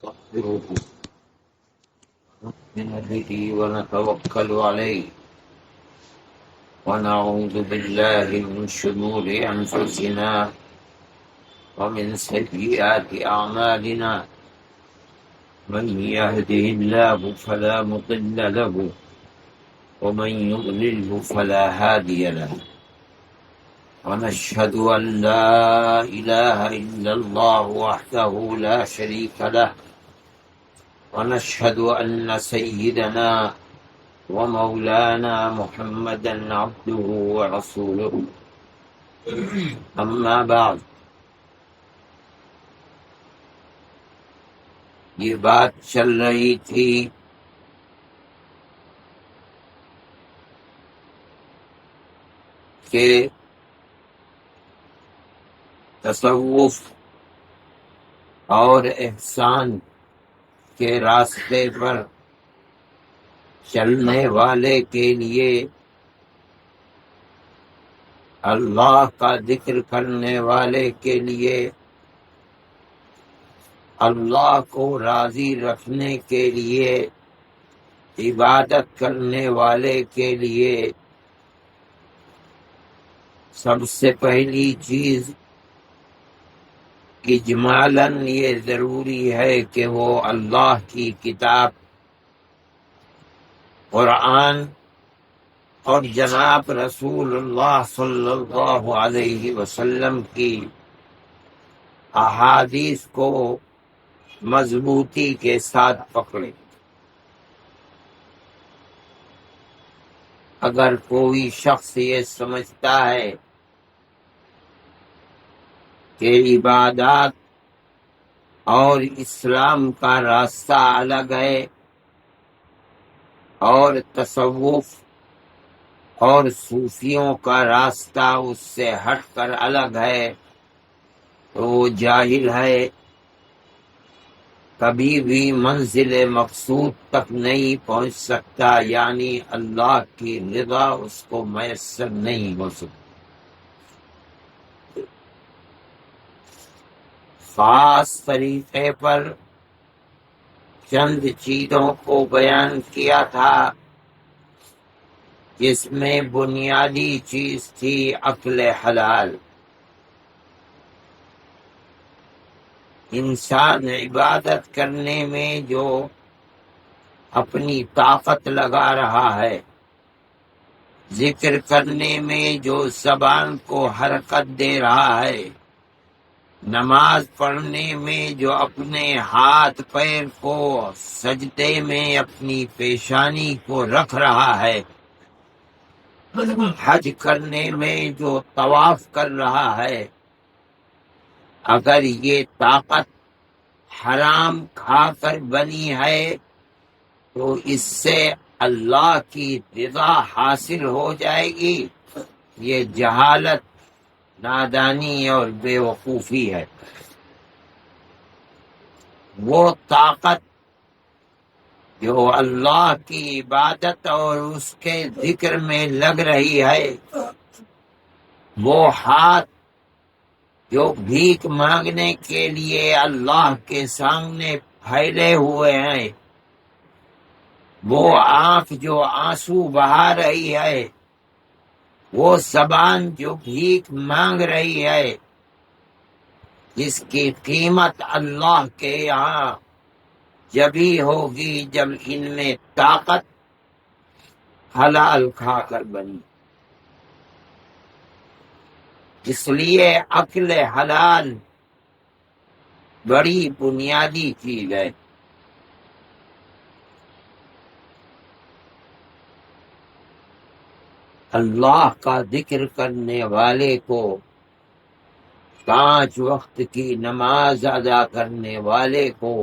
نستغفره ونؤمن به ونتوكل عليه ونعوذ بالله من شرور أنفسنا ومن سيئات أعمالنا من يهده الله فلا مضل له ومن يضلله فلا هادي له ونشهد أن لا إله إلا الله وحده لا شريك له ونشهد أن سيدنا ومولانا محمدا عبده ورسوله أما بعد یہ بات چل رہی تھی کہ تصوف اور احسان کے راستے پر چلنے والے کے لیے اللہ کا ذکر کرنے والے کے لیے اللہ کو راضی رکھنے کے لیے عبادت کرنے والے کے لیے سب سے پہلی چیز اجمالاً یہ ضروری ہے کہ وہ اللہ کی کتاب قرآن اور جناب رسول اللہ صلی اللہ علیہ وسلم کی احادیث کو مضبوطی کے ساتھ پکڑے۔ اگر کوئی شخص یہ سمجھتا ہے کہ عبادات اور اسلام کا راستہ الگ ہے اور تصوف اور صوفیوں کا راستہ اس سے ہٹ کر الگ ہے تو وہ جاہل ہے، کبھی بھی منزل مقصود تک نہیں پہنچ سکتا، یعنی اللہ کی رضا اس کو میسر نہیں ہو سکتی۔ خاص طریقے پر چند چیزوں کو بیان کیا تھا جس میں بنیادی چیز تھی عقل حلال۔ انسان عبادت کرنے میں جو اپنی طاقت لگا رہا ہے، ذکر کرنے میں جو زبان کو حرکت دے رہا ہے، نماز پڑھنے میں جو اپنے ہاتھ پیر کو سجدے میں اپنی پیشانی کو رکھ رہا ہے، حج کرنے میں جو طواف کر رہا ہے، اگر یہ طاقت حرام کھا کر بنی ہے تو اس سے اللہ کی رضا حاصل ہو جائے گی، یہ جہالت، نادانی اور بے وقوفی ہے۔ وہ طاقت جو اللہ کی عبادت اور اس کے ذکر میں لگ رہی ہے، وہ ہاتھ جو بھیک مانگنے کے لیے اللہ کے سامنے پھیلے ہوئے ہیں، وہ آنکھ جو آنسو بہا رہی ہے، وہ زبان جو بھیک مانگ رہی ہے، جس کی قیمت اللہ کے یہاں جبھی ہوگی جب ان میں طاقت حلال کھا کر بنی۔ اس لیے عقل حلال بڑی بنیادی چیز ہے۔ اللہ کا ذکر کرنے والے کو، 5 وقت کی نماز ادا کرنے والے کو،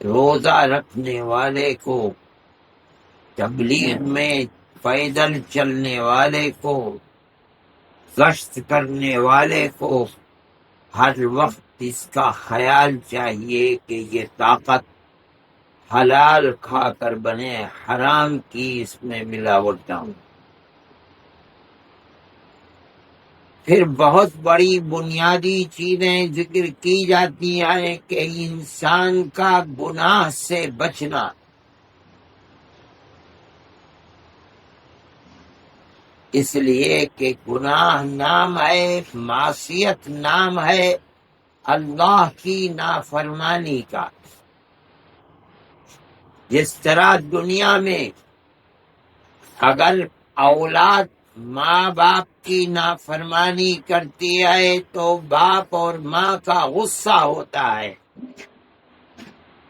روزہ رکھنے والے کو، تبلیغ میں پیدل چلنے والے کو، گشت کرنے والے کو، ہر وقت اس کا خیال چاہیے کہ یہ طاقت حلال کھا کر بنے، حرام کی اس میں ملاوٹ نہ ہو۔ پھر بہت بڑی بنیادی چیزیں ذکر کی جاتی ہیں کہ انسان کا گناہ سے بچنا، اس لیے کہ گناہ نام ہے، معصیت نام ہے اللہ کی نافرمانی کا۔ جس طرح دنیا میں اگر اولاد ماں باپ کی نافرمانی کرتی ہے تو باپ اور ماں کا غصہ ہوتا ہے،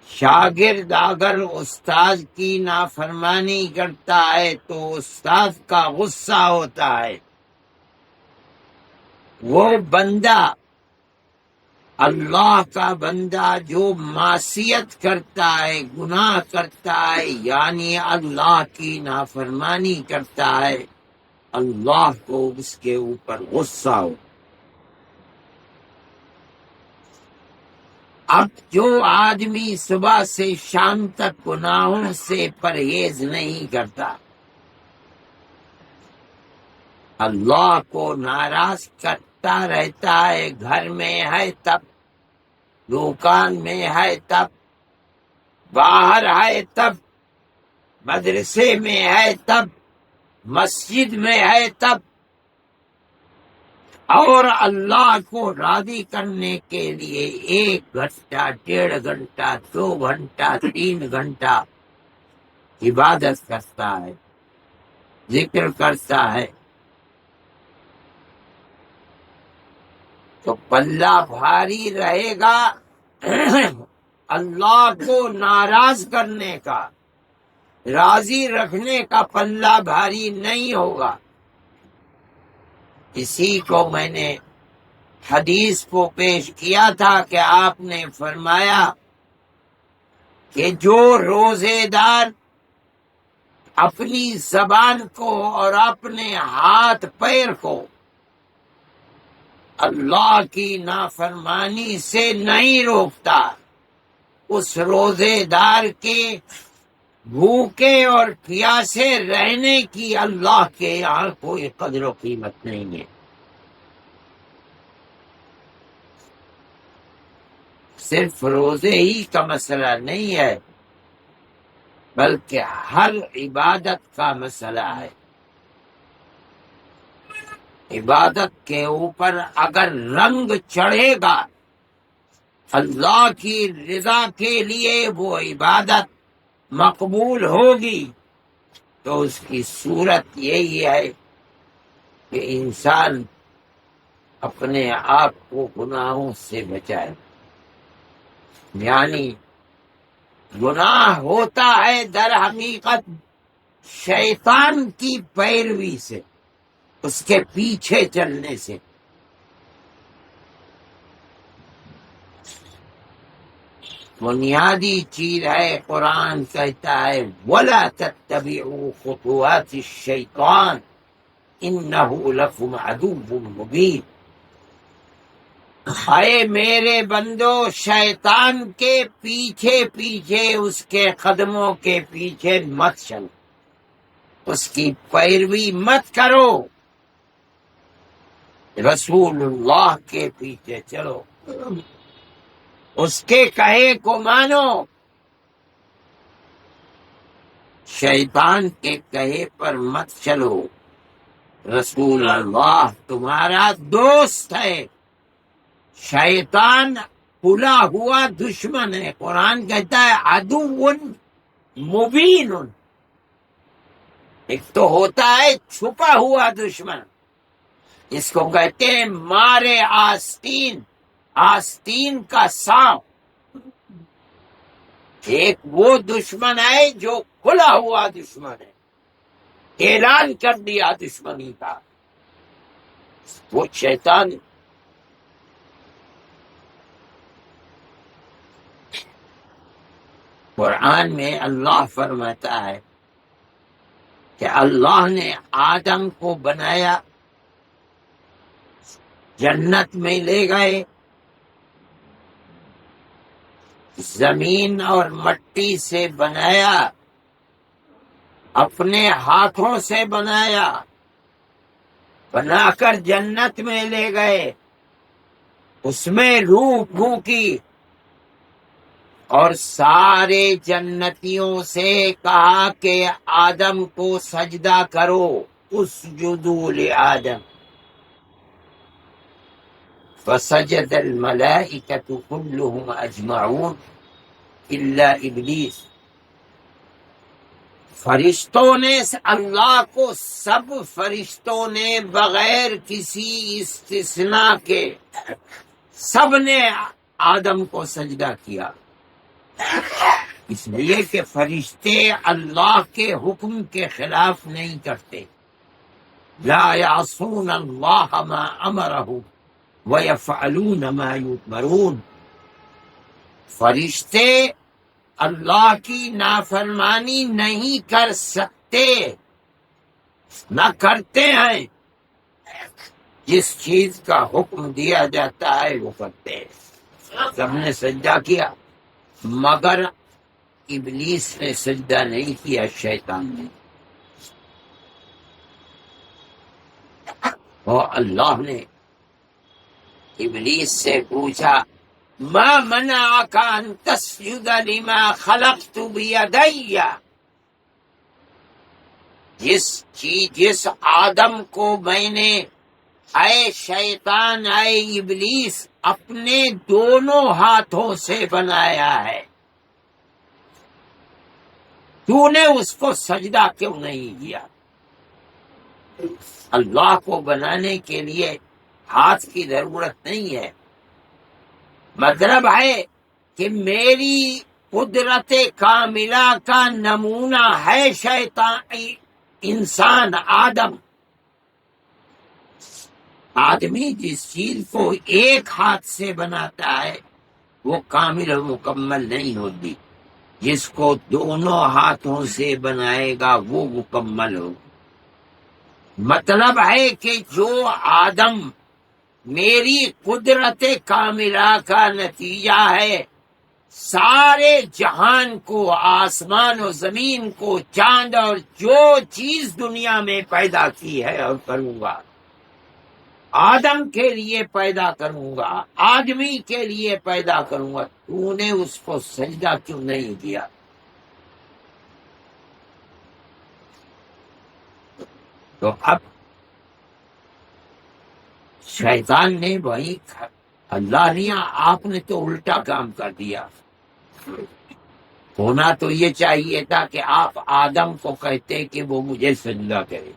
شاگرد اگر استاد کی نافرمانی کرتا ہے تو استاد کا غصہ ہوتا ہے۔ وہ بندہ، اللہ کا بندہ جو معصیت کرتا ہے، گناہ کرتا ہے، یعنی اللہ کی نافرمانی کرتا ہے، اللہ کو اس کے اوپر غصہ ہو۔ اب جو آدمی صبح سے شام تک گناہوں سے پرہیز نہیں کرتا، اللہ کو ناراض کرتا رہتا ہے، گھر میں ہے تب، دکان میں ہے تب، باہر ہے تب، مدرسے میں ہے تب، مسجد میں ہے تب، اور اللہ کو راضی کرنے کے لیے 1 گھنٹہ، 1.5 گھنٹہ، 2 گھنٹہ، 3 گھنٹہ عبادت کرتا ہے، ذکر کرتا ہے، تو پلہ بھاری رہے گا اللہ کو ناراض کرنے کا، راضی رکھنے کا پلہ بھاری نہیں ہوگا۔ اسی کو میں نے حدیث کو پیش کیا تھا کہ آپ نے فرمایا کہ جو روزے دار اپنی زبان کو اور اپنے ہاتھ پیر کو اللہ کی نافرمانی سے نہیں روکتا، اس روزے دار کے بھوکے اور پیاسے رہنے کی اللہ کے یہاں کوئی قدر و قیمت نہیں ہے۔ صرف روزے ہی کا مسئلہ نہیں ہے، بلکہ ہر عبادت کا مسئلہ ہے۔ عبادت کے اوپر اگر رنگ چڑھے گا اللہ کی رضا کے لیے وہ عبادت مقبول ہوگی، تو اس کی صورت یہی ہے کہ انسان اپنے آپ کو گناہوں سے بچائے، یعنی گناہ ہوتا ہے در حقیقت شیطان کی پیروی سے، اس کے پیچھے چلنے سے۔ بنیادی چیز ہے، قرآن کہتا ہے وَلَا تَتَّبِعُوا خُطُوَاتِ الشَّيْطَانِ إِنَّهُ لَكُمْ عَدُوٌّ مُّبِينٌ۔ اے میرے بندو، شیطان کے پیچھے پیچھے، اس کے قدموں کے پیچھے مت چلو، اس کی پیروی مت کرو، رسول اللہ کے پیچھے چلو، اس کے کہے کو مانو، شیطان کے کہے پر مت چلو۔ رسول اللہ تمہارا دوست ہے، شیطان کھلا ہوا دشمن ہے۔ قرآن کہتا ہے عدو مبین، ایک تو ہوتا ہے چھپا ہوا دشمن، اس کو کہتے ہیں مارے آستین، آستین کا سانپ۔ ایک وہ دشمن ہے جو کھلا ہوا دشمن ہے، اعلان کر دیا دشمنی کا، وہ شیطان ہے۔ قرآن میں اللہ فرماتا ہے کہ اللہ نے آدم کو بنایا، جنت میں لے گئے، زمین اور مٹی سے بنایا، اپنے ہاتھوں سے بنایا، بنا کر جنت میں لے گئے، اس میں روح پھونکی اور سارے جنتیوں سے کہا کہ آدم کو سجدہ کرو، اسجدوا لآدم، فسجد الملائکۃ کلهم اجمعون الا ابلیس۔ فرشتوں نے اللہ کو، سب فرشتوں نے بغیر کسی استثناء کے سب نے آدم کو سجدہ کیا، اس لیے کہ فرشتے اللہ کے حکم کے خلاف نہیں کرتے، لا یعصون اللہ ما امرہم ویفعلون ما یؤمرون۔ فرشتے اللہ کی نافرمانی نہیں کر سکتے، نہ کرتے ہیں، جس چیز کا حکم دیا جاتا ہے وہ کرتے ہیں۔ سب نے سجدہ کیا مگر ابلیس نے سجدہ نہیں کیا، شیطان نے۔ اور اللہ نے ابلیس سے پوچھا ما منعک ان تسجد لما خلقت بیدی، جس آدم کو میں نے، اے شیطان، اے ابلیس، اپنے دونوں ہاتھوں سے بنایا ہے، تو نے اس کو سجدہ کیوں نہیں کیا؟ اللہ کو بنانے کے لیے ہاتھ کی ضرورت نہیں ہے، مطلب ہے کہ میری قدرت کاملہ کا نمونہ ہے شیطان، انسان آدم۔ آدمی جس چیز کو ایک ہاتھ سے بناتا ہے وہ کامل و مکمل نہیں ہوتی، جس کو دونوں ہاتھوں سے بنائے گا وہ مکمل ہوگا۔ مطلب ہے کہ جو آدم میری قدرت کاملہ کا نتیجہ ہے، سارے جہان کو، آسمان و زمین کو، چاند اور جو چیز دنیا میں پیدا کی ہے اور کروں گا، آدم کے لیے پیدا کروں گا، آدمی کے لیے پیدا کروں گا، تو نے اس کو سجدہ کیوں نہیں کیا؟ تو اب شیطان نے وہی، اللہ نے، آپ نے تو الٹا کام کر دیا۔ ہونا تو یہ چاہیے تھا کہ آپ آدم کو کہتے کہ وہ مجھے سجدہ کرے،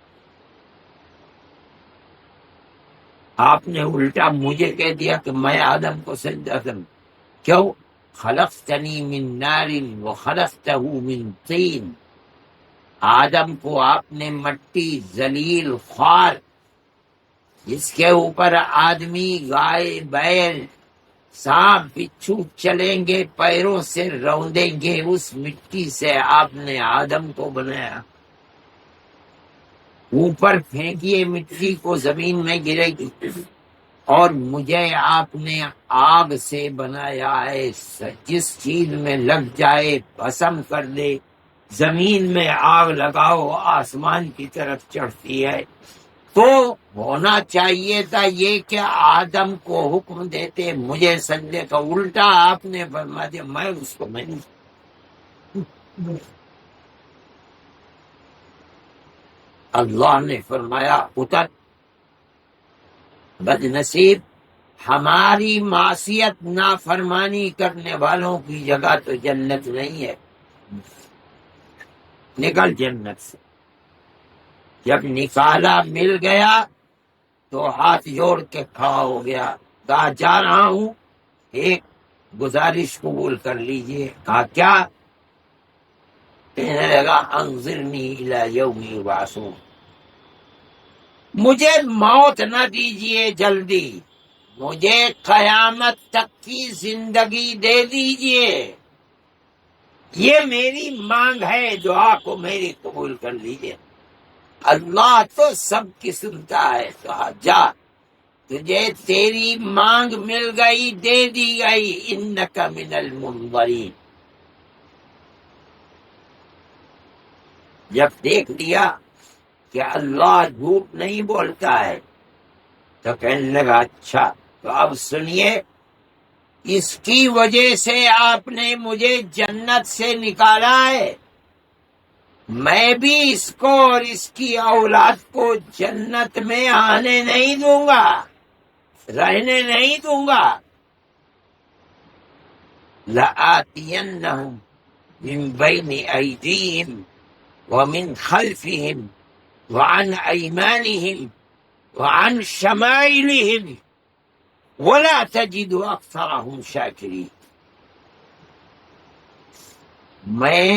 آپ نے الٹا مجھے کہہ دیا کہ میں آدم کو سجدہ کروں۔ کیوں؟ خلقتنی من نار وخلقتہ من طین، آدم کو آپ نے مٹی، ذلیل، خوار، جس کے اوپر آدمی، گائے، بیل، سانپ، بچھو چلیں گے، پیروں سے روندیں گے، اس مٹی سے آپ نے آدم کو بنایا۔ اوپر پھینکیے مٹی کو، زمین میں گرے گی، اور مجھے آپ نے آگ سے بنایا ہے، جس چیز میں لگ جائے بھسم کر دے، زمین میں آگ لگاؤ آسمان کی طرف چڑھتی ہے۔ تو ہونا چاہیے تھا یہ کہ آدم کو حکم دیتے مجھے سجدے کا، الٹا آپ نے فرما دیا میں اس کو نہیں۔ اللہ نے فرمایا اتر، بد نصیب، ہماری معصیت نافرمانی کرنے والوں کی جگہ تو جنت نہیں ہے، نکل جنت سے۔ جب نکالا مل گیا تو ہاتھ جوڑ کے کھڑا ہو گیا، کہا جا رہا ہوں، ایک گزارش قبول کر لیجئے۔ کہا کیا؟ کہنے لگا انظرنی الی یوم یبعثون، مجھے موت نہ دیجئے جلدی، مجھے قیامت تک کی زندگی دے دیجئے، یہ میری مانگ ہے، دعا کو میری قبول کر لیجئے۔ اللہ تو سب کی سنتا ہے۔ کہا جا، تجھے تیری مانگ مل گئی، دے دی گئی، انک من المنظرین۔ جب دیکھ لیا کہ اللہ جھوٹ نہیں بولتا ہے، تو کہنے لگا اچھا تو اب سنیے، اس کی وجہ سے آپ نے مجھے جنت سے نکالا ہے، میں بھی اس کو اور اس کی اولاد کو جنت میں آنے نہیں دوں گا، رہنے نہیں دوں گا۔ لَآتِيَنَّهُمْ مِنْ بَيْنِ أَيْدِيهِمْ وَمِنْ خَلْفِهِمْ وَعَنْ أَيْمَانِهِمْ وَعَنْ شَمَائِلِهِمْ وَلَا تَجِدُ أَكْثَرَهُمْ شَاكِرِينَ۔ میں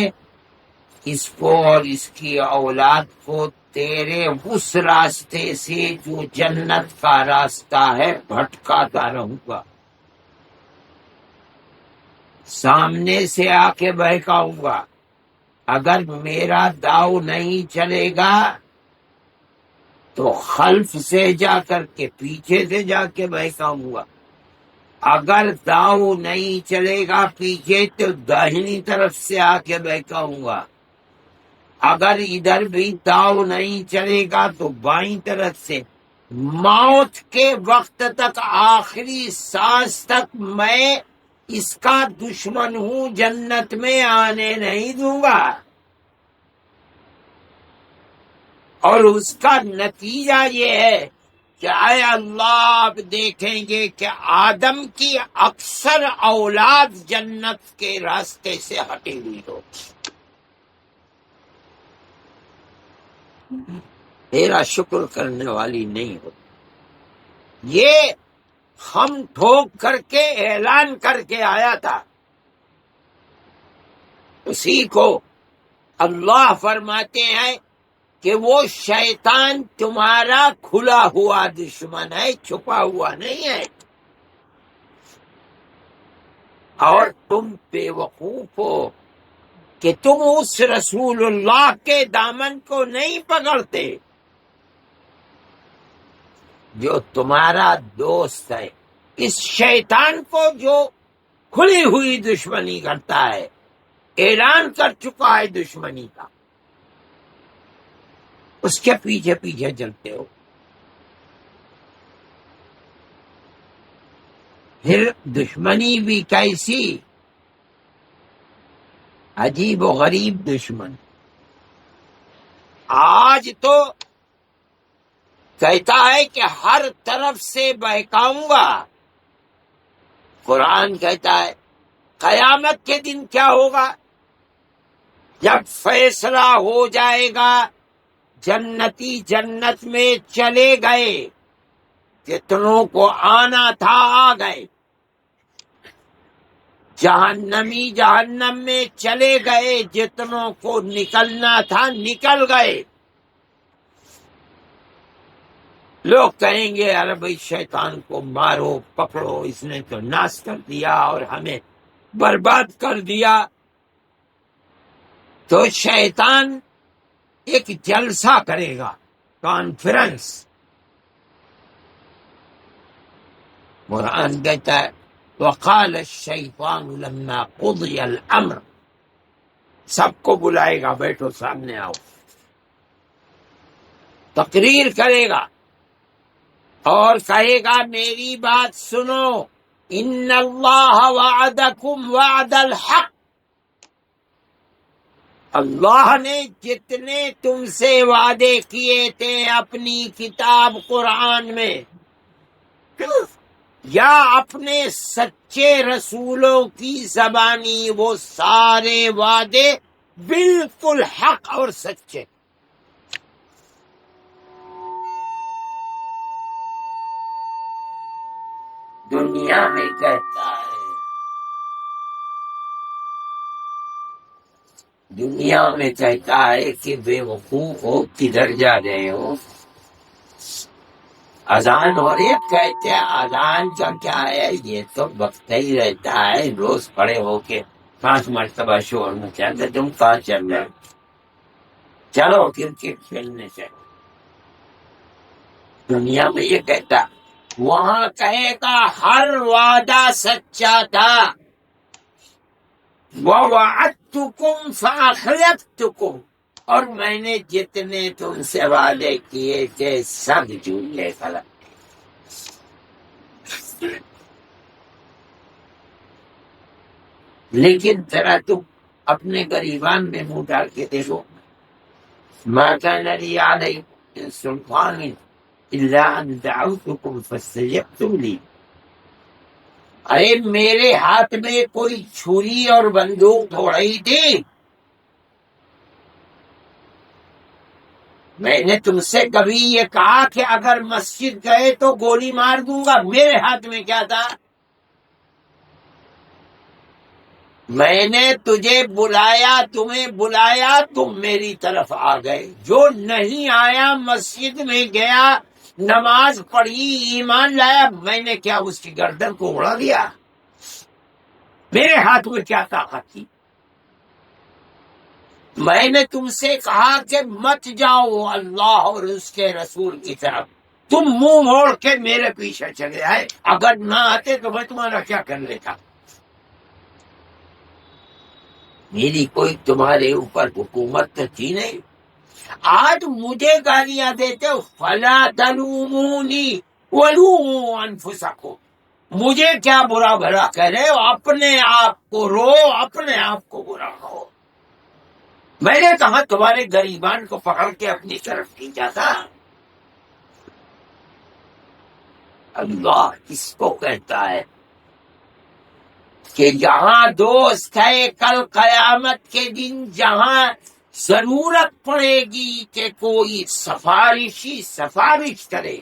اس کو اور اس کی اولاد کو تیرے اس راستے سے جو جنت کا راستہ ہے بھٹکاتا رہوں گا، سامنے سے آ کے بہکاؤں گا، اگر میرا داؤ نہیں چلے گا تو خلف سے جا کر کے پیچھے سے جا کے بہکاؤں گا، اگر داؤ نہیں چلے گا پیچھے تو داہنی طرف سے آ کے بہکاؤں گا، اگر ادھر بھی داؤ نہیں چلے گا تو بائیں طرف سے، موت کے وقت تک، آخری سانس تک میں اس کا دشمن ہوں، جنت میں آنے نہیں دوں گا۔ اور اس کا نتیجہ یہ ہے کہ اے اللہ، آپ دیکھیں گے کہ آدم کی اکثر اولاد جنت کے راستے سے ہٹی ہوئی ہو، میرا شکر کرنے والی نہیں ہو۔ یہ ہم ٹھوک کر کے اعلان کر کے آیا تھا، اسی کو اللہ فرماتے ہیں کہ وہ شیطان تمہارا کھلا ہوا دشمن ہے، چھپا ہوا نہیں ہے، اور تم بے وقوف ہو کہ تم اس رسول اللہ کے دامن کو نہیں پکڑتے جو تمہارا دوست ہے۔ اس شیطان کو جو کھلی ہوئی دشمنی کرتا ہے، اعلان کر چکا ہے دشمنی کا، اس کے پیچھے پیچھے چلتے ہو۔ پھر دشمنی بھی کیسی، عجیب و غریب دشمن۔ آج تو کہتا ہے کہ ہر طرف سے بہکاؤں گا، قرآن کہتا ہے قیامت کے دن کیا ہوگا؟ جب فیصلہ ہو جائے گا، جنتی جنت میں چلے گئے، جتنوں کو آنا تھا آ گئے، جہنمی جہنم میں چلے گئے، جتنوں کو نکلنا تھا نکل گئے۔ لوگ کہیں گے ارے بھائی شیطان کو مارو پکڑو، اس نے تو ناش کر دیا اور ہمیں برباد کر دیا۔ تو شیطان ایک جلسہ کرے گا، کانفرنس۔ قرآن کہتا ہے وقال الشیطان لما قضی الامر، سب کو بلائے گا، بیٹھو سامنے آؤ، تقریر کرے گا اور کہے گا میری بات سنو، ان اللہ وعدکم وعد الحق، اللہ نے جتنے تم سے وعدے کیے تھے اپنی کتاب قرآن میں یا اپنے سچے رسولوں کی زبانی، وہ سارے وعدے بالکل حق اور سچے۔ دنیا میں کہتا ہے، دنیا میں کہتا ہے کہ بے وقوف ہو، کدھر جا رہے ہو؟ اذان ہو رہی ہے، کہتے ہیں اذان کا کیا ہے، یہ تو وقت ہی رہتا ہے، روز کھڑے ہو کے 5 مرتبہ شور مچاتے، تم کہاں چل رہے ہو؟ چلو کرکٹ کھیلنے چلو۔ دنیا میں یہ کہتا، وہاں کہے گا ہر وعدہ سچا تھا، وَوَعَدتُّكُمْ فَأَخْلَفْتُكُمْ، اور میں نے جتنے تم سے وعدے کیے تھے سب جھوٹے غلط۔ لیکن ذرا تم اپنے گریبان میں منہ ڈال کے دیکھو، ما كان لي عليكم من سلطان الا ان دعوتكم فاستجبتم لي۔ ارے میرے ہاتھ میں کوئی چھری اور بندوق تھوڑی تھی، میں نے تم سے کبھی یہ کہا کہ اگر مسجد گئے تو گولی مار دوں گا؟ میرے ہاتھ میں کیا تھا؟ میں نے تجھے بلایا، تمہیں بلایا، تم میری طرف آ گئے۔ جو نہیں آیا، مسجد میں گیا، نماز پڑھی، ایمان لایا، میں نے کیا اس کی گردن کو اڑا دیا؟ میرے ہاتھ میں کیا طاقت تھی؟ میں نے تم سے کہا کہ مت جاؤ اللہ اور اس کے رسول کی طرف، تم منہ موڑ کے میرے پیچھے چلے آئے۔ اگر نہ آتے تو میں تمہارا کیا کر لیتا؟ میری کوئی تمہارے اوپر حکومت تو تھی نہیں۔ آج مجھے گالیاں دیتے ہو، فلا تلومونی ولوموا انفسکم، مجھے کیا برا بھلا کہہ رہے ہو؟ اپنے آپ کو رو، اپنے آپ کو برا کہو۔ میں نے کہا تمہارے گریبان کو پکڑ کے اپنی طرف کھینچا تھا۔ اللہ اس کو کہتا ہے کہ جہاں دوست ہے کل قیامت کے دن، جہاں ضرورت پڑے گی کہ کوئی سفارش کرے،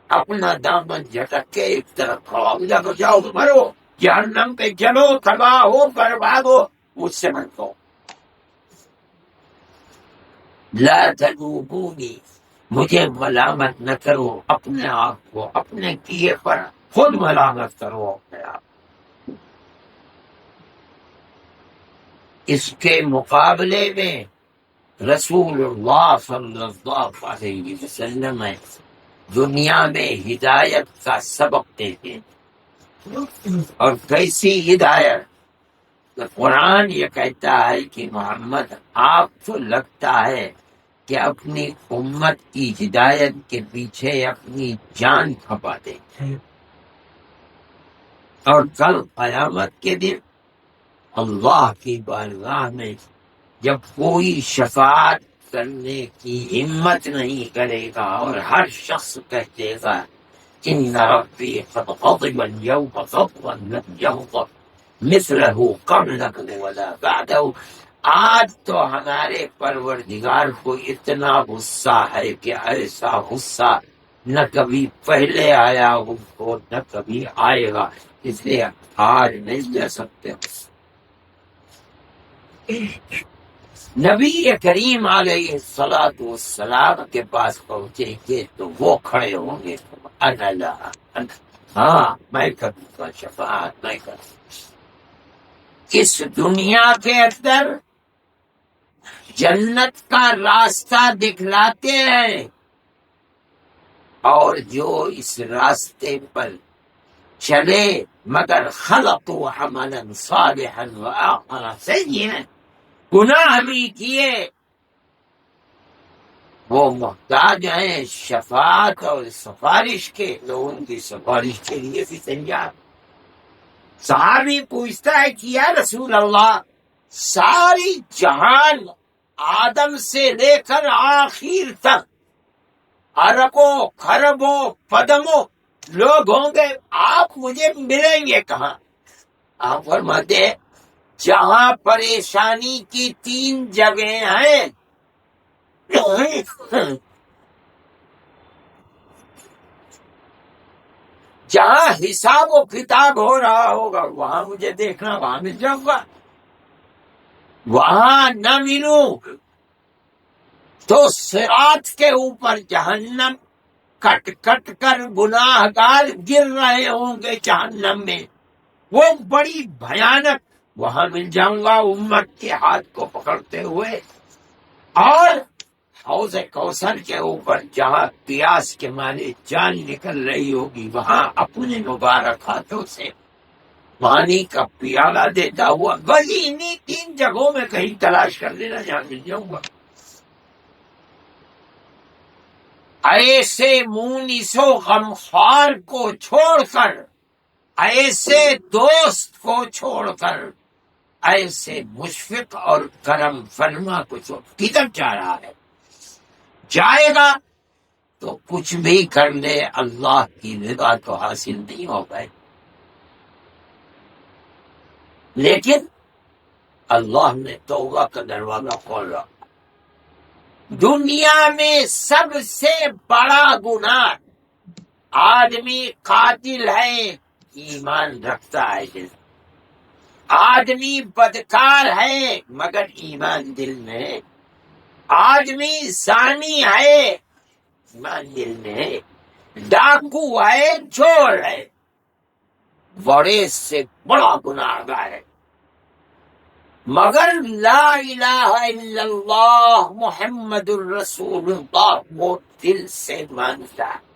اپنا دامن جھٹک کے ایک طرف کھڑا ہو جا، جاؤ مرو، جہنم پہ چلو، تباہ ہو، برباد ہو، مجھ سے مت کہو۔ لا تلومونی، مجھے ملامت نہ کرو، اپنے آپ کو اپنے کیے پر خود ملامت کرو اپنے آپ۔ اس کے مقابلے میں رسول اللہ صلی اللہ علیہ وسلم دنیا میں ہدایت کا سبق دیتے ہیں۔ اور کیسی ہدایت؟ قرآن یہ کہتا ہے کہ محمد آپ کو لگتا ہے کہ اپنی امت کی ہدایت کے پیچھے اپنی جان کھپا دیں، اور کل قیامت کے دن اللہ کی بارگاہ میں جب کوئی شفاعت کرنے کی ہمت نہیں کرے گا اور ہر شخص کہہ دے گا ان ربی قد غضب اليوم غضبا لم یغضب مثلہ قبل ولا بعدہ، آج تو ہمارے پروردگار کو اتنا غصہ ہے کہ ایسا غصہ نہ کبھی پہلے آیا ان کو، نہ کبھی آئے گا، اس لیے آج نہیں جا سکتے۔ نبی کریم علیہ الصلوۃ والسلام کے پاس پہنچیں گے تو وہ کھڑے ہوں گے، انا لا، ہاں میں کروں گا شفاعت، میں کروں۔ اس دنیا کے اندر جنت کا راستہ دکھلاتے ہیں، اور جو اس راستے پر چلے مگر خلطوا عملا صالحا وآخر سیئا، گناہ بھی کیے، وہ محتاج ہیں شفاعت اور سفارش کے، تو ان کی سفارش کے لیے بھی تیار۔ صحابی پوچھتا ہے کہ یا رسول اللہ، ساری جہان آدم سے لے کر آخر تک اربوں خربوں پدموں لوگ ہوں گے، آپ مجھے ملیں گے کہاں؟ آپ فرماتے ہیں جہاں پریشانی کی 3 جگہیں ہیں، جہاں حساب و کتاب ہو رہا ہوگا وہاں مجھے دیکھنا، وہاں مل جاؤں گا۔ وہاں نہ ملوں تو صراط کے اوپر جہنم کٹ کٹ کر گناہ گار گر رہے ہوں گے جہنم میں، وہ بڑی بھیانک، وہاں مل جاؤں گا امت کے ہاتھ کو پکڑتے ہوئے۔ اور حوض کوثر کے اوپر جہاں پیاس کے مارے جان نکل رہی ہوگی، وہاں اپنے مبارک ہاتھوں سے پانی کا پیالہ دیتا ہوا، بس انہی 3 جگہوں میں کہیں تلاش کر لینا، جہاں مل جاؤں گا۔ ایسے مونس و غمخوار کو چھوڑ کر، ایسے دوست کو چھوڑ کر، ایسے مشفق اور کرم فرما کو چھوڑ کدھر جا رہا ہے؟ جائے گا تو کچھ بھی کر لے اللہ کی رضا تو حاصل نہیں ہو گئے، لیکن اللہ نے توبہ کا دروازہ کھول رکھا۔ دنیا میں سب سے بڑا گناہ آدمی قاتل ہے، ایمان رکھتا ہے دل، آدمی بدکار ہے مگر ایمان دل میں ہے، آدمی زانی ہے ایمان دل میں ہے، ڈاکو ہے، چور ہے، بڑے سے بڑا گناہگار ہے، مگر لا الہ الا اللہ محمد الرسول اللہ وہ دل سے مانتا ہے۔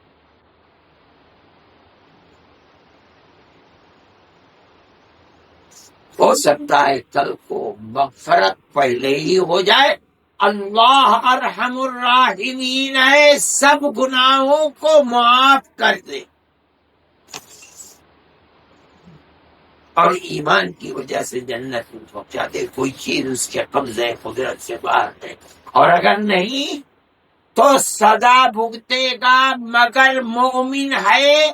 ہو سکتا ہے کل کو مغفرت پہلے ہی ہو جائے، اللہ ارحم الراحمین ہے، سب گناہوں کو معاف کر دے، اور ایمان کی وجہ سے جنت میں پہنچا دے، کوئی چیز اس کے قبضے قدرت سے باہر ہے، اور اگر نہیں تو سزا بھگتے گا، مگر مومن ہے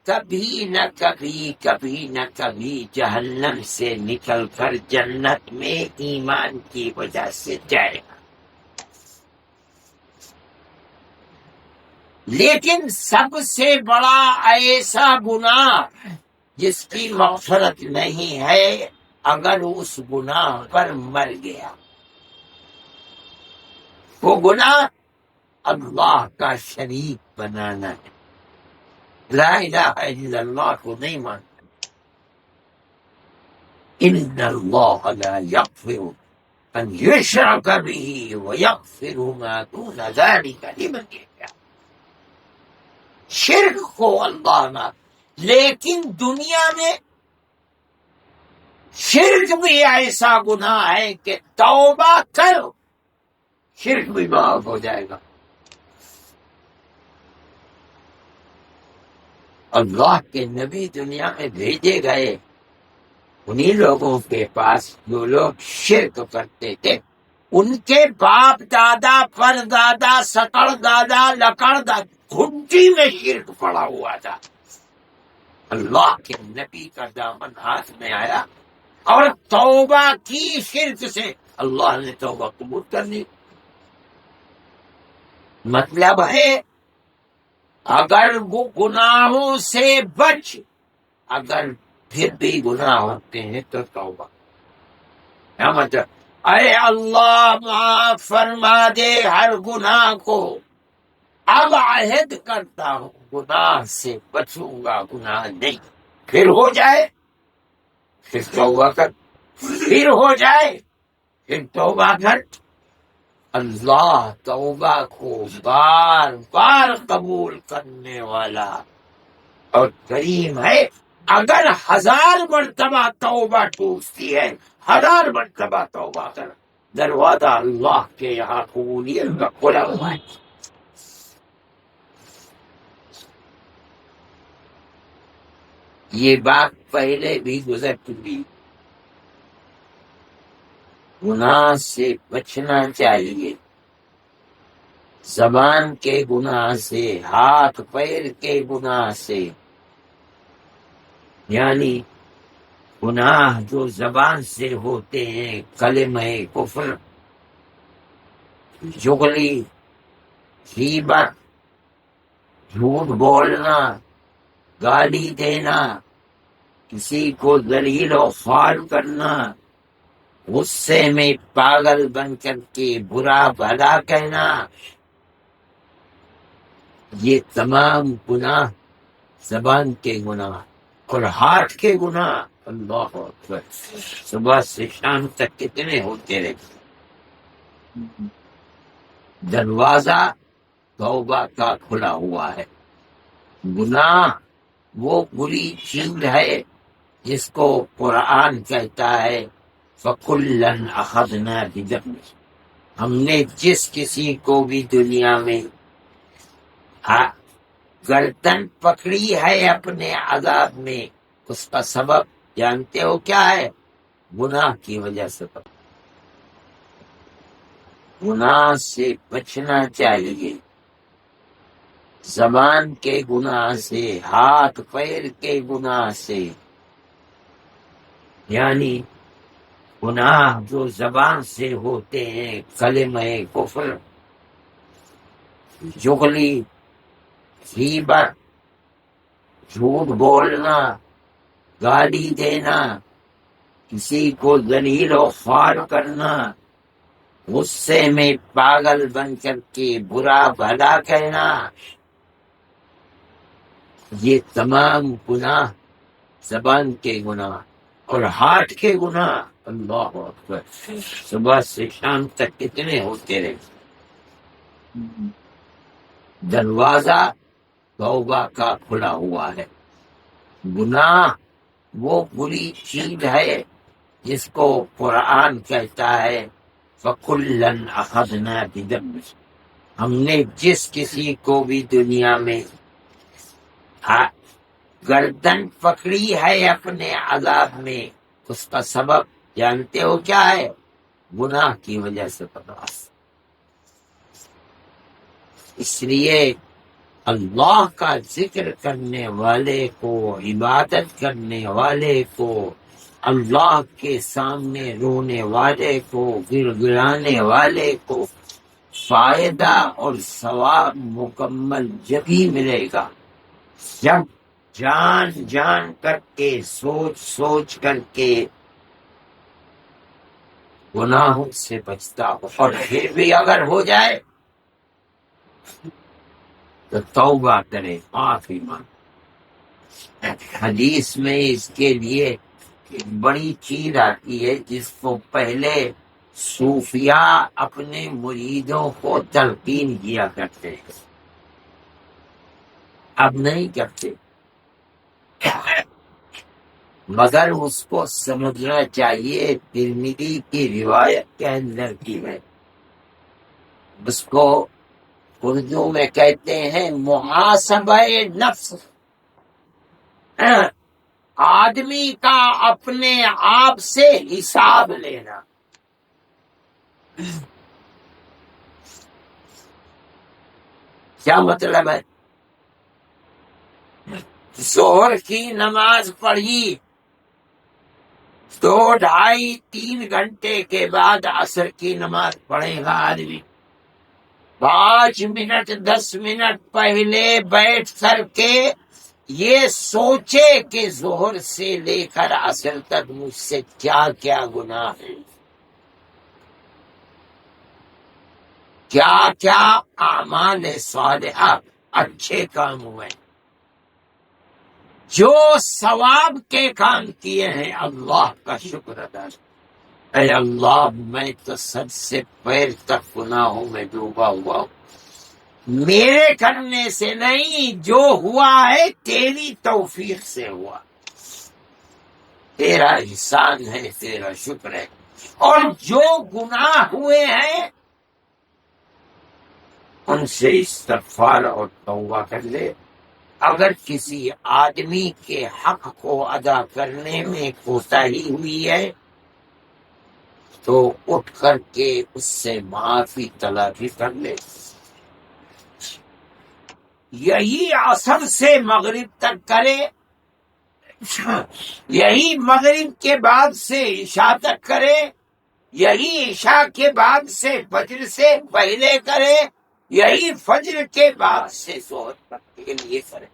کبھی نہ کبھی، کبھی نہ کبھی جہنم سے نکل کر جنت میں ایمان کی وجہ سے جائے گا۔ لیکن سب سے بڑا ایسا گناہ جس کی مغفرت نہیں ہے اگر اس گناہ پر مر گیا، وہ گناہ اللہ کا شریک بنانا ہے، لا الہ الا اللہ کو نہیں مانتا۔ ان اللہ لا یغفر ان یشرک به ویغفر ما دون ذلک لمن یشاء، شرک کو اللہ نہ، لیکن دنیا میں شرک بھی ایسا گناہ ہے کہ توبہ کرو شرک بھی معاف ہو جائے گا۔ اللہ کے نبی دنیا میں بھیجے گئے انہی لوگوں کے پاس جو لوگ شرک کرتے تھے، ان کے باپ دادا پر دادا سکڑ دادا لکڑ دادا گھنٹی میں شرک پڑا ہوا تھا، اللہ کے نبی کا دامن ہاتھ میں آیا اور توبہ کی شرک سے، اللہ نے توبہ قبول کر لی۔ مطلب ہے اگر وہ گناہوں سے بچ، اگر پھر بھی گناہ ہوتے ہیں تو توبہ، کیا مطلب؟ اے اللہ معاف فرما دے ہر گناہ کو، اب عہد کرتا ہوں گناہ سے بچوں گا، گناہ نہیں، پھر ہو جائے پھر توبہ کر، پھر ہو جائے پھر توبہ کر۔ اللہ توبہ کو بار بار قبول کرنے والا اور کریم ہے، اگر 1000 مرتبہ توبہ ٹوٹتی ہے، 1000 مرتبہ توبہ کر، دروازہ اللہ کے یہاں قبولیت کا کھلا ہوا ہے۔ یہ بات پہلے بھی گزر چکی، گناہ سے بچنا چاہیے، زبان کے گناہ سے، ہاتھ پیر کے گناہ سے، یعنی گناہ جو زبان سے ہوتے ہیں، کلمہ کفر، جغلی، غیبت، جھوٹ بولنا، گالی دینا، کسی کو ذلیل و خوار کرنا، غصے میں پاگل بن کر کے برا بھلا کہنا، یہ تمام گناہ زبان کے گناہ اور ہاتھ کے گناہ، اللہ اکبر، صبح سے شام تک کتنے ہوتے رہتے۔ دروازہ توبہ کا کھلا ہوا ہے۔ گناہ وہ بری چیز ہے جس کو قرآن کہتا ہے فَكُلًّا أَخَذْنَا بِذَنبِهِ، ہم نے جس کسی کو بھی دنیا میں ہاں، گردن پکڑی ہے اپنے عذاب میں، اس کا سبب جانتے ہو کیا ہے؟ گناہ کی وجہ سے۔ گناہ سے بچنا چاہیے، زبان کے گناہ سے، ہاتھ پیر کے گناہ سے، یعنی گناہ جو زبان سے ہوتے ہیں، کلمہ کفر، جغلی، غیبت، جھوٹ بولنا، گالی دینا، کسی کو ذلیل و خوار کرنا، غصے میں پاگل بن کر کے برا بھلا کہنا، یہ تمام گناہ زبان کے گناہ اور ہاتھ کے گناہ۔ اللہ اکبر، صبح سے شام تک کتنے ہوتے رہے۔ دروازہ توبہ کا کھلا ہوا ہے۔ گناہ وہ بری چیز ہے جس کو قرآن کہتا ہے فَكُلًّا أَخَذْنَا بِذَنبِهِ، ہم نے جس کسی کو بھی دنیا میں گردن پکڑی ہے اپنے عذاب میں، اس کا سبب جانتے ہو کیا ہے؟ گناہ کی وجہ سے پکڑا۔ اس لیے اللہ کا ذکر کرنے والے کو، عبادت کرنے والے کو، اللہ کے سامنے رونے والے کو، گر گرانے والے کو فائدہ اور ثواب مکمل جبھی ملے گا جب جان جان کر کے، سوچ سوچ کر کے گناہوں سے بچتا ہو، اور پھر بھی اگر ہو جائے تو توبہ کرے، معافی مانگے۔ حدیث میں اس کے لیے ایک بڑی چیز آتی ہے جس کو پہلے صوفیاء اپنے مریدوں کو تلقین کیا کرتے ہیں، اب نہیں کرتے، مگر اس کو سمجھنا چاہیے۔ ترمذی کی روایت کے اندر کی ہے، اس کو اردو میں کہتے ہیں محاسبہ نفس، آدمی کا اپنے آپ سے حساب لینا۔ کیا مطلب ہے؟ ظہر کی نماز پڑھی، 2، 2.5، 3 گھنٹے کے بعد عصر کی نماز پڑھے گا آدمی، 5 منٹ 10 منٹ پہلے بیٹھ کر کے یہ سوچے کہ ظہر سے لے کر عصر تک مجھ سے کیا کیا گناہ ہے، کیا کیا اعمال صالحہ اچھے کام ہوئے، جو ثواب کے کام کیے ہیں اللہ کا شکر ادا۔ اے اللہ، میں تو سب سے پیر تک گناہوں میں ڈوبا ہوا ہوں، میرے کرنے سے نہیں، جو ہوا ہے تیری توفیق سے ہوا، تیرا احسان ہے، تیرا شکر ہے۔ اور جو گناہ ہوئے ہیں ان سے استغفار اور توبہ کر لے۔ اگر کسی آدمی کے حق کو ادا کرنے میں کوتاہی ہوئی ہے تو اٹھ کر کے اس سے معافی طلبی کر لے۔ یہی عصر سے مغرب تک کرے، یہی مغرب کے بعد سے عشاء تک کرے، یہی عشاء کے بعد سے فجر سے پہلے کرے، یہی فجر کے بعد سے ظہر تک کے لیے کرے۔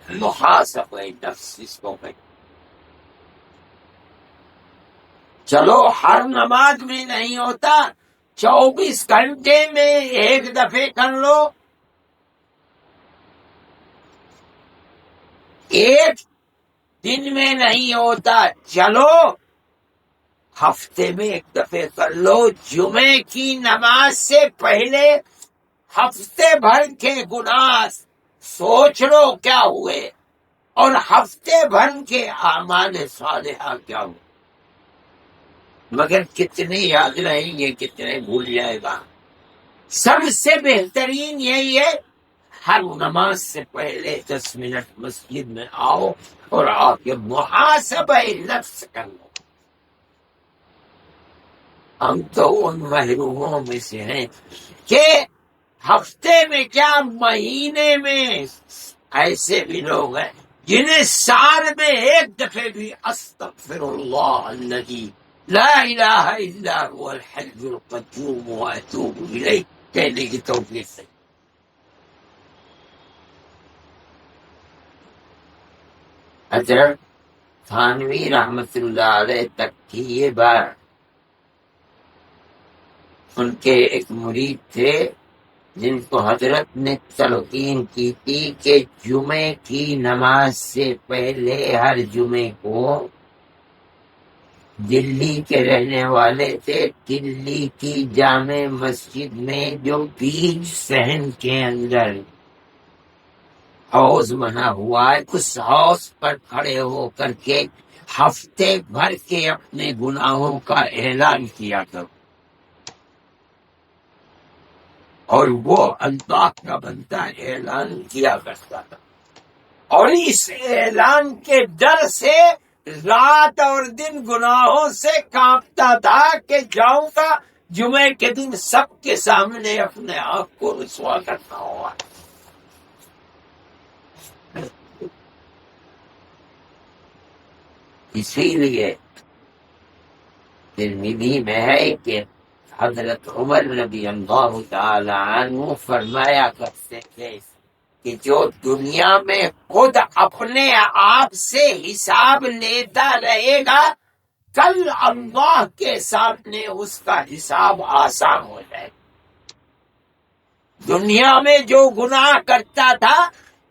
محاسبہ نفس اس کو کہتے۔ چلو ہر نماز میں نہیں ہوتا، 24 گھنٹے میں 1 دفعہ کر لو، 1 دن میں نہیں ہوتا، چلو ہفتے میں 1 دفعہ کر لو۔ جمعے کی نماز سے پہلے ہفتے بھر کے گناہ سوچ لو کیا ہوئے، اور ہفتے بھر کے اعمال صالحہ کیا ہوئے، مگر کتنے یاد رہیں گے، کتنے بھول جائے گا۔ سب سے بہترین یہی ہے، ہر نماز سے پہلے 10 منٹ مسجد میں آؤ اور آ کے محاسبہ نفس کر لو۔ ہم تو ان محروموں میں سے ہیں کہ ہفتے میں کیا مہینے میں ایسے بھی لوگ ہیں جنہیں سال میں ایک دفعہ بھی استغفر اللہ الذی لا الہ الا هو الحی القیوم واتوب الیہ کہنے کی توفیق ہے۔ حضرت تھانوی رحمت اللہ علیہ تک کی یہ بات، ان کے ایک مرید تھے جن کو حضرت نے تلقین کی تھی کہ جمعے کی نماز سے پہلے ہر جمعے کو، دلی کے رہنے والے تھے، دلی کی جامع مسجد میں جو بیچ صحن کے اندر حوض بنا ہوا ہے، اس حوض پر کھڑے ہو کر کے ہفتے بھر کے اپنے گناہوں کا اعلان کیا کرو، اور وہ اللہ کا بندہ اعلان کیا کرتا تھا، اور اس اعلان کے ڈر سے رات اور دن گناہوں سے کانپتا تھا کہ جاؤں گا جمعے کے دن سب کے سامنے اپنے آپ کو رسوا کرنا ہوا۔ اسی لیے ترمذی میں ہے کہ حضرت عمر رضی اللہ تعالی عنہ فرمایا کرتے تھے کہ جو دنیا میں خود اپنے آپ سے حساب لیتا رہے گا، کل اللہ کے سامنے اس کا حساب آسان ہو جائے گا۔ دنیا میں جو گناہ کرتا تھا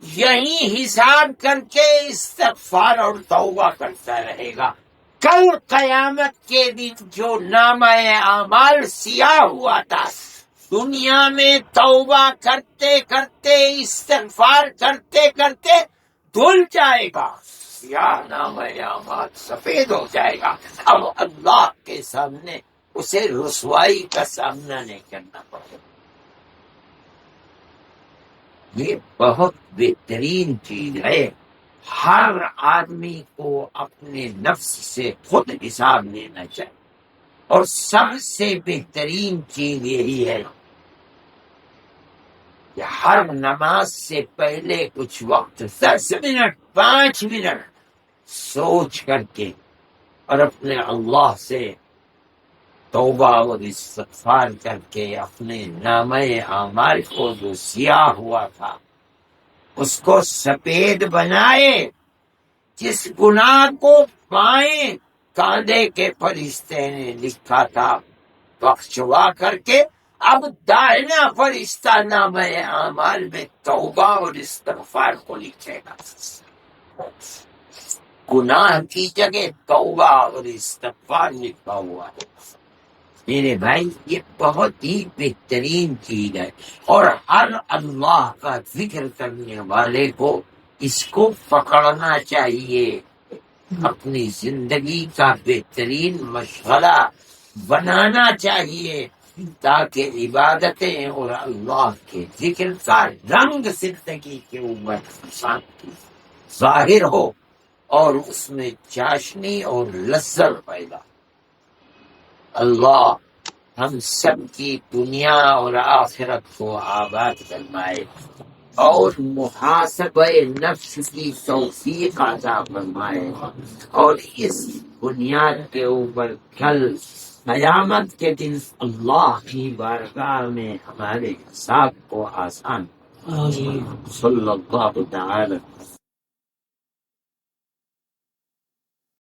یہی حساب کر کے استغفار اور توبہ کرتا رہے گا، کل قیامت کے دن جو نامہ اعمال سیاہ ہوا تھا، دنیا میں توبہ کرتے کرتے استغفار کرتے کرتے دھل جائے گا، سیاہ نامہ اعمال سفید ہو جائے گا، اب اللہ کے سامنے اسے رسوائی کا سامنا نہیں کرنا پڑے گا۔ یہ بہت بہترین چیز ہے، ہر آدمی کو اپنے نفس سے خود حساب لینا چاہیے، اور سب سے بہترین چیز یہی ہے کہ ہر نماز سے پہلے کچھ وقت 10 منٹ 5 منٹ سوچ کر کے اور اپنے اللہ سے توبہ اور استغفار کر کے اپنے نامہ اعمال کو جو سیاہ ہوا تھا اس کو سفید بنائے، جس گناہ کو بائیں کاندھے کے فرشتے نے لکھا تھا بخشوا کر کے اب دائنا فرشتہ نامہ اعمال میں توبہ اور استغفار کو لکھے گا۔ گناہ کی جگہ توبہ اور استغفار لکھا ہوا ہے۔ میرے بھائی یہ بہت ہی بہترین چیز ہے، اور ہر اللہ کا ذکر کرنے والے کو اس کو پکڑنا چاہیے، اپنی زندگی کا بہترین مشغلہ بنانا چاہیے، تاکہ عبادتیں اور اللہ کے ذکر کا رنگ زندگی کے اوپر انسان کی ظاہر ہو، اور اس میں چاشنی اور لذت پیدا۔ اللہ ہم سب کی دنیا اور آخرت کو آباد فرمائے، اور محاسبہ نفس کی توفیق عطا فرمائے، اور اس بنیاد کے اوپر کل قیامت کے دن اللہ کی بارگاہ میں ہمارے حساب کو آسان۔ صلی اللہ تعالی